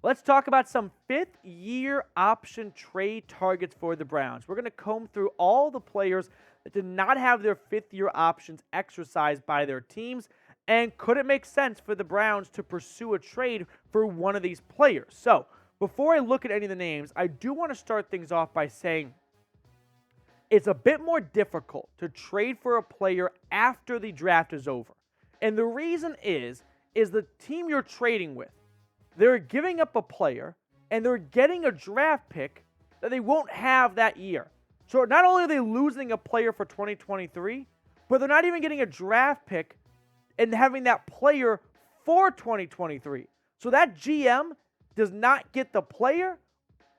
let's talk about some fifth-year option trade targets for the Browns. We're going to comb through all the players that did not have their fifth-year options exercised by their teams, and could it make sense for the Browns to pursue a trade for one of these players? So, before I look at any of the names, I do want to start things off by saying it's a bit more difficult to trade for a player after the draft is over. And the reason is the team you're trading with, they're giving up a player and they're getting a draft pick that they won't have that year. So not only are they losing a player for 2023, but they're not even getting a draft pick and having that player for 2023. So that GM does not get the player,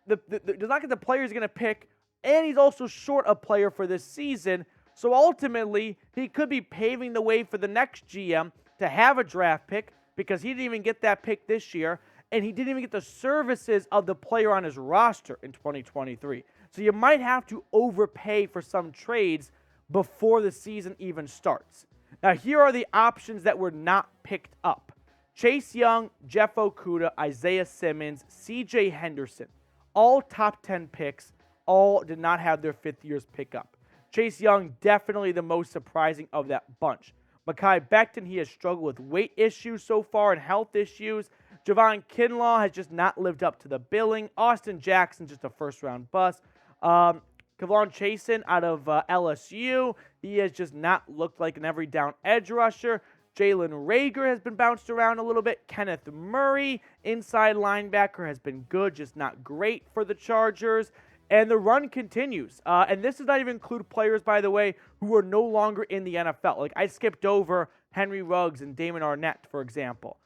does not get the player he's going to pick, and he's also short a player for this season. So ultimately, he could be paving the way for the next GM to have a draft pick because he didn't even get that pick this year, and he didn't even get the services of the player on his roster in 2023. So you might have to overpay for some trades before the season even starts. Now, here are the options that were not picked up. Chase Young, Jeff Okudah, Isaiah Simmons, C.J. Henderson, all top 10 picks, all did not have their fifth year's pick up. Chase Young, definitely the most surprising of that bunch. Mekhi Becton, he has struggled with weight issues so far and health issues. Javon Kinlaw has just not lived up to the billing. Austin Jackson, just a first-round bust. Kavon Chasen out of LSU, he has just not looked like an every-down edge rusher. Jalen Reagor has been bounced around a little bit. Kenneth Murray, inside linebacker, has been good, just not great for the Chargers. And the run continues. And this does not even include players, by the way, who are no longer in the NFL. Like, I skipped over Henry Ruggs and Damon Arnett, for example.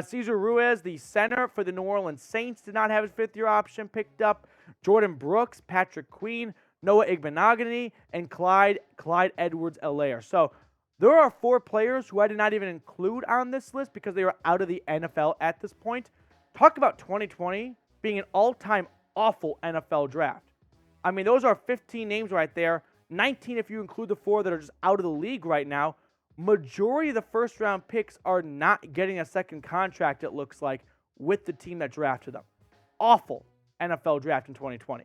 Cesar Ruiz, the center for the New Orleans Saints, did not have his fifth-year option picked up. Jordan Brooks, Patrick Queen, Noah Igbenogany, and Clyde Edwards-Helaire. So there are 4 players who I did not even include on this list because they were out of the NFL at this point. Talk about 2020 being an all-time awful NFL draft. I mean, those are 15 names right there. 19 if you include the 4 that are just out of the league right now. Majority of the first-round picks are not getting a second contract, it looks like, with the team that drafted them. Awful NFL draft in 2020.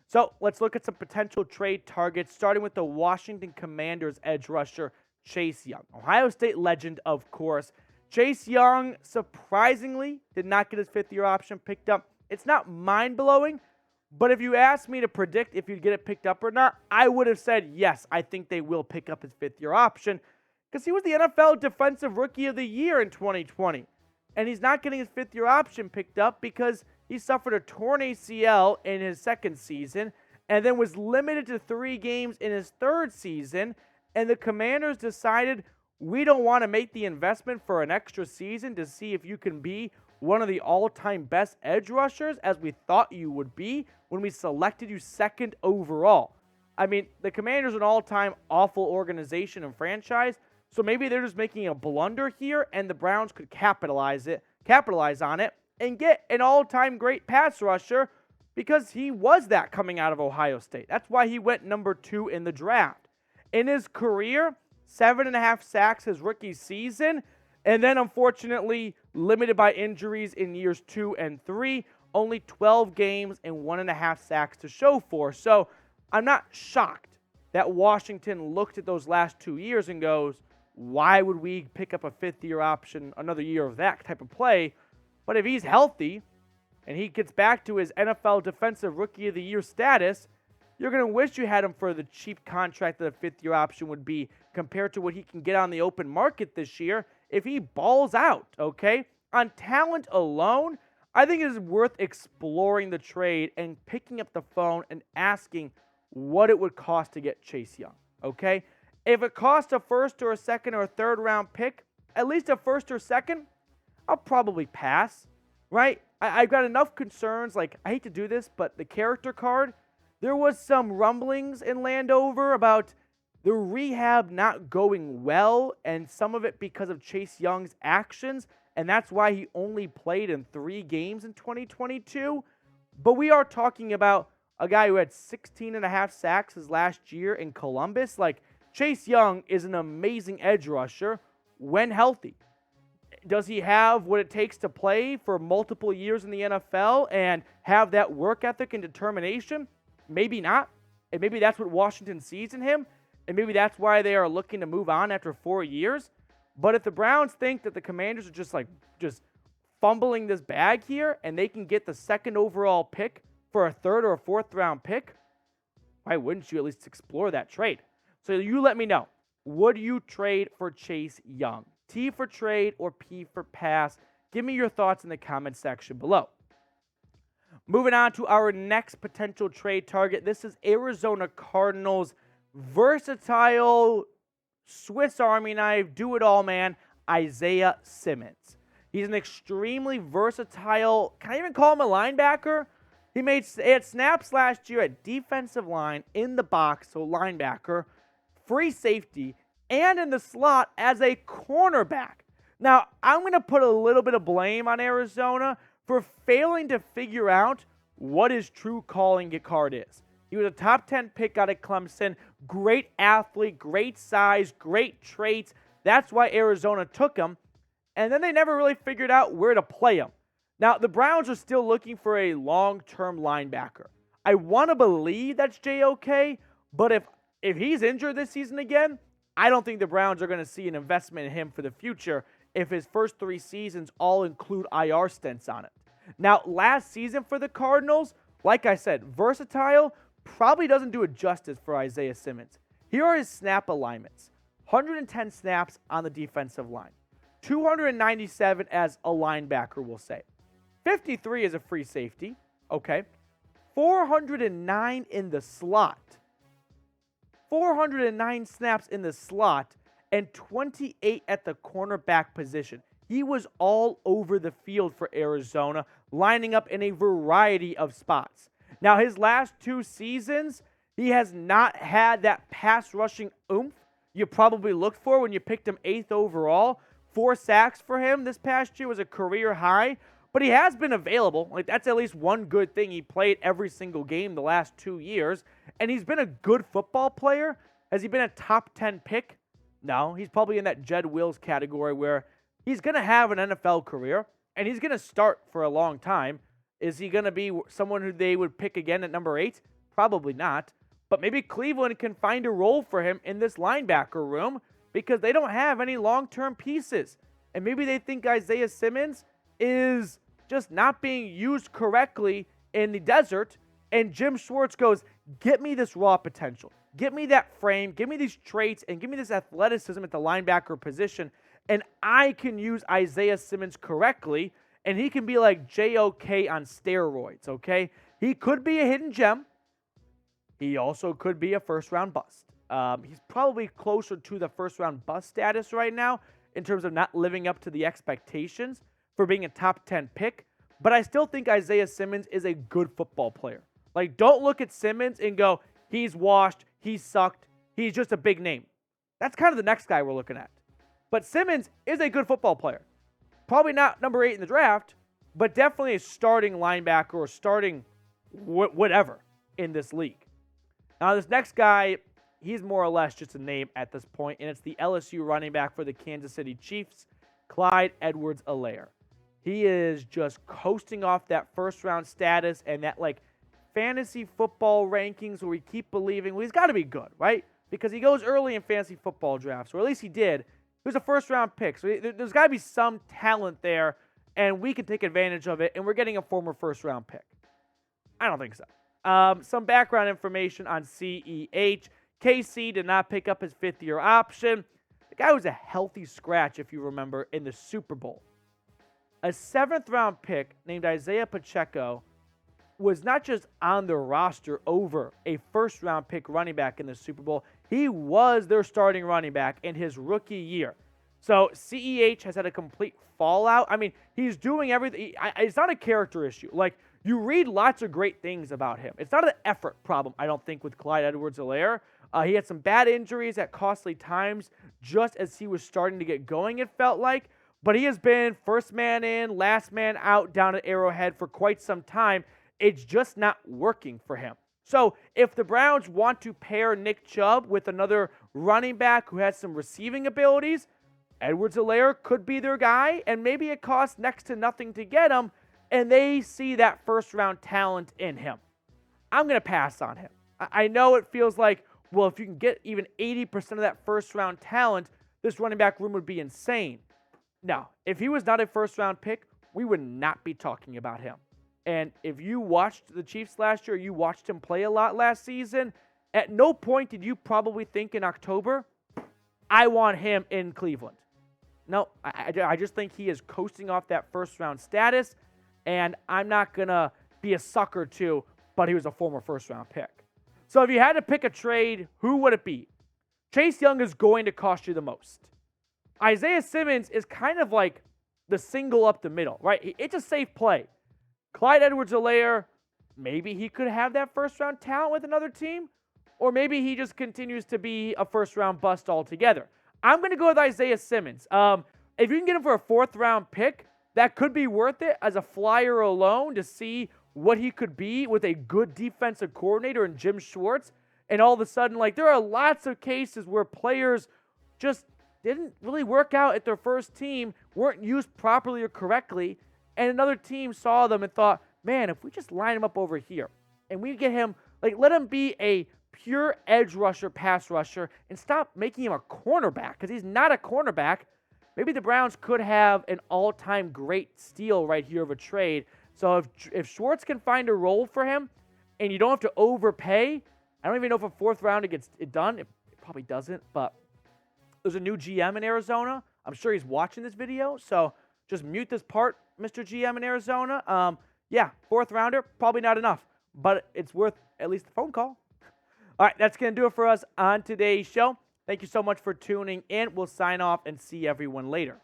So let's look at some potential trade targets, starting with the Washington Commanders edge rusher, Chase Young. Ohio State legend, of course. Chase Young, surprisingly, did not get his fifth-year option picked up. It's not mind-blowing, but if you asked me to predict if you'd get it picked up or not, I would have said, yes, I think they will pick up his fifth-year option because he was the NFL Defensive Rookie of the Year in 2020. And he's not getting his fifth-year option picked up because he suffered a torn ACL in his second season and then was limited to 3 games in his third season. And the Commanders decided, we don't want to make the investment for an extra season to see if you can be one of the all-time best edge rushers, as we thought you would be when we selected you second overall. I mean, the Commanders are an all-time awful organization and franchise, so maybe they're just making a blunder here, and the Browns could capitalize on it, and get an all-time great pass rusher because he was that coming out of Ohio State. That's why he went number 2 in the draft. In his career, 7.5 sacks his rookie season, and then unfortunately limited by injuries in years 2 and 3, only 12 games and 1.5 sacks to show for. So I'm not shocked that Washington looked at those last 2 years and goes, why would we pick up a fifth-year option, another year of that type of play? But if he's healthy and he gets back to his NFL Defensive Rookie of the Year status, you're going to wish you had him for the cheap contract that a fifth-year option would be compared to what he can get on the open market this year if he balls out, okay? On talent alone, I think it is worth exploring the trade and picking up the phone and asking what it would cost to get Chase Young, okay? If it costs a first or a second or a third round pick, at least a first or second, I'll probably pass, right? I've got enough concerns, like, I hate to do this, but the character card, there was some rumblings in Landover about the rehab not going well, and some of it because of Chase Young's actions, and that's why he only played in 3 games in 2022. But we are talking about a guy who had 16.5 sacks his last year in Columbus. Like, Chase Young is an amazing edge rusher when healthy. Does he have what it takes to play for multiple years in the NFL and have that work ethic and determination? Maybe not. And maybe that's what Washington sees in him. And maybe that's why they are looking to move on after 4 years. But if the Browns think that the Commanders are just fumbling this bag here and they can get the second overall pick for a third or a fourth round pick, why wouldn't you at least explore that trade? So you let me know. Would you trade for Chase Young? T for trade or P for pass? Give me your thoughts in the comment section below. Moving on to our next potential trade target. This is Arizona Cardinals versatile Swiss Army knife, do-it-all man, Isaiah Simmons. He's an extremely versatile, can I even call him a linebacker? He had snaps last year at defensive line, in the box, so linebacker, free safety, and in the slot as a cornerback. Now, I'm going to put a little bit of blame on Arizona for failing to figure out what his true calling card is. He was a top 10 pick out of Clemson, great athlete, great size, great traits. That's why Arizona took him, and then they never really figured out where to play him. Now, the Browns are still looking for a long-term linebacker. I want to believe that's JOK, but if he's injured this season again, I don't think the Browns are going to see an investment in him for the future if his first 3 seasons all include IR stints on it. Now, last season for the Cardinals, like I said, versatile, probably doesn't do it justice for Isaiah Simmons. Here are his snap alignments. 110 snaps on the defensive line. 297 as a linebacker, we'll say. 53 as a free safety, okay. 409 in the slot. 409 snaps in the slot and 28 at the cornerback position. He was all over the field for Arizona, lining up in a variety of spots. Now, his last 2 seasons, he has not had that pass rushing oomph you probably looked for when you picked him 8th overall. 4 sacks for him this past year was a career high, but he has been available. Like, that's at least one good thing. He played every single game the last 2 years, and he's been a good football player. Has he been a top 10 pick? No, he's probably in that Jed Wills category where he's going to have an NFL career, and he's going to start for a long time. Is he going to be someone who they would pick again at number 8? Probably not. But maybe Cleveland can find a role for him in this linebacker room because they don't have any long-term pieces. And maybe they think Isaiah Simmons is just not being used correctly in the desert. And Jim Schwartz goes, get me this raw potential. Get me that frame. Give me these traits and give me this athleticism at the linebacker position. And I can use Isaiah Simmons correctly. And he can be like JOK on steroids, okay? He could be a hidden gem. He also could be a first-round bust. He's probably closer to the first-round bust status right now in terms of not living up to the expectations for being a top 10 pick. But I still think Isaiah Simmons is a good football player. Like, don't look at Simmons and go, he's washed, he's sucked, he's just a big name. That's kind of the next guy we're looking at. But Simmons is a good football player. Probably not number 8 in the draft, but definitely a starting linebacker or starting whatever in this league. Now, this next guy, he's more or less just a name at this point, and it's the LSU running back for the Kansas City Chiefs, Clyde Edwards-Helaire. He is just coasting off that first-round status and that, like, fantasy football rankings where we keep believing, well, he's got to be good, right? Because he goes early in fantasy football drafts, or at least he did. He was a first-round pick, so there's got to be some talent there, and we can take advantage of it, and we're getting a former first-round pick. I don't think so. Some background information on CEH. KC did not pick up his 5th-year option. The guy was a healthy scratch, if you remember, in the Super Bowl. A 7th-round pick named Isaiah Pacheco was not just on the roster over a first-round pick running back in the Super Bowl. He was their starting running back in his rookie year. So CEH has had a complete fallout. I mean, he's doing everything. It's not a character issue. Like, you read lots of great things about him. It's not an effort problem, I don't think, with Clyde Edwards-Helaire. He had some bad injuries at costly times just as he was starting to get going, it felt like. But he has been first man in, last man out down at Arrowhead for quite some time. It's just not working for him. So if the Browns want to pair Nick Chubb with another running back who has some receiving abilities, Edwards-Helaire could be their guy, and maybe it costs next to nothing to get him, and they see that first-round talent in him. I'm going to pass on him. I know it feels like, well, if you can get even 80% of that first-round talent, this running back room would be insane. No, if he was not a first-round pick, we would not be talking about him. And if you watched the Chiefs last year, you watched him play a lot last season, at no point did you probably think in October, I want him in Cleveland. No, I just think he is coasting off that first-round status, and I'm not going to be a sucker to, but he was a former first-round pick. So if you had to pick a trade, who would it be? Chase Young is going to cost you the most. Isaiah Simmons is kind of like the single up the middle, right? It's a safe play. Clyde Edwards-Helaire, maybe he could have that first-round talent with another team, or maybe he just continues to be a first-round bust altogether. I'm going to go with Isaiah Simmons. If you can get him for a fourth-round pick, that could be worth it as a flyer alone to see what he could be with a good defensive coordinator in Jim Schwartz. And all of a sudden, like, there are lots of cases where players just didn't really work out at their first team, weren't used properly or correctly, and another team saw them and thought, man, if we just line him up over here and we get him, like, let him be a pure edge rusher, pass rusher, and stop making him a cornerback, because he's not a cornerback, maybe the Browns could have an all-time great steal right here of a trade. So if Schwartz can find a role for him and you don't have to overpay, I don't even know if a fourth rounder gets it done. It probably doesn't, but there's a new GM in Arizona. I'm sure he's watching this video, so just mute this part, Mr. GM in Arizona. Yeah, fourth rounder, probably not enough, but it's worth at least a phone call. All right, that's going to do it for us on today's show. Thank you so much for tuning in. We'll sign off and see everyone later.